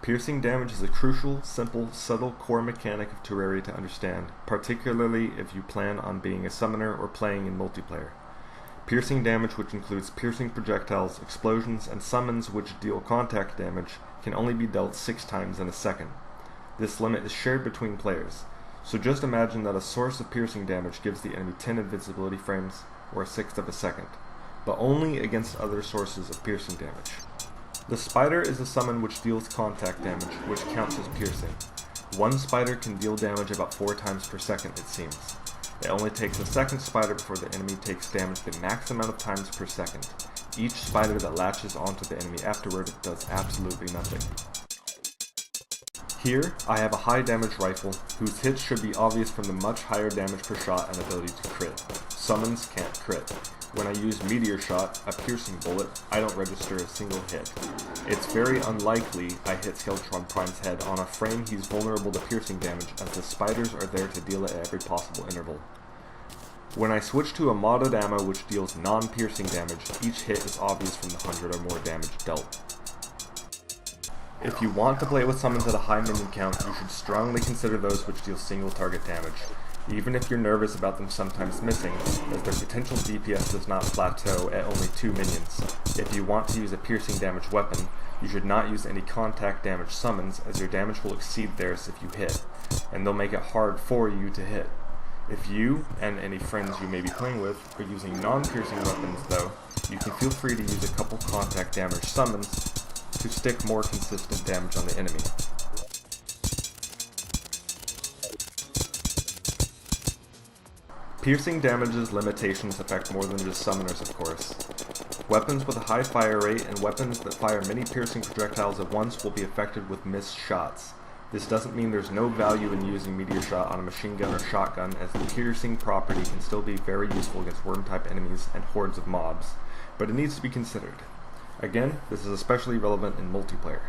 Piercing damage is a crucial, simple, subtle core mechanic of Terraria to understand, particularly if you plan on being a summoner or playing in multiplayer. Piercing damage, which includes piercing projectiles, explosions, and summons which deal contact damage, can only be dealt 6 times in a second. This limit is shared between players, so just imagine that a source of piercing damage gives the enemy 10 invincibility frames, or a sixth of a second, but only against other sources of piercing damage. The spider is a summon which deals contact damage, which counts as piercing. One spider can deal damage about 4 times per second, it seems. It only takes a second spider before the enemy takes damage the max amount of times per second. Each spider that latches onto the enemy afterward does absolutely nothing. Here, I have a high damage rifle, whose hits should be obvious from the much higher damage per shot and ability to crit. Summons can't crit. When I use Meteor Shot, a piercing bullet, I don't register a single hit. It's very unlikely I hit Skeletron Prime's head on a frame he's vulnerable to piercing damage, as the spiders are there to deal it at every possible interval. When I switch to a modded ammo which deals non-piercing damage, each hit is obvious from the 100 or more damage dealt. If you want to play with summons at a high minion count, you should strongly consider those which deal single target damage, even if you're nervous about them sometimes missing, as their potential DPS does not plateau at only 2 minions. If you want to use a piercing damage weapon, you should not use any contact damage summons, as your damage will exceed theirs if you hit, and they'll make it hard for you to hit. If you, and any friends you may be playing with, are using non-piercing weapons though, you can feel free to use a couple contact damage summons to stick more consistent damage on the enemy. Piercing damage's limitations affect more than just summoners, of course. Weapons with a high fire rate and weapons that fire many piercing projectiles at once will be affected with missed shots. This doesn't mean there's no value in using Meteor Shot on a machine gun or shotgun, as the piercing property can still be very useful against worm-type enemies and hordes of mobs, but it needs to be considered. Again, this is especially relevant in multiplayer.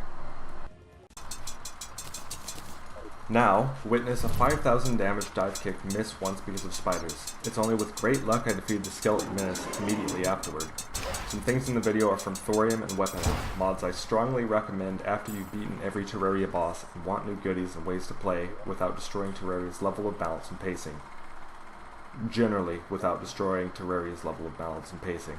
Now, witness a 5,000 damage dive kick miss once because of spiders. It's only with great luck I defeated the skeleton menace immediately afterward. Some things in the video are from Thorium and Weaponout, mods I strongly recommend after you've beaten every Terraria boss and want new goodies and ways to play without destroying Terraria's level of balance and pacing. Generally, without destroying Terraria's level of balance and pacing.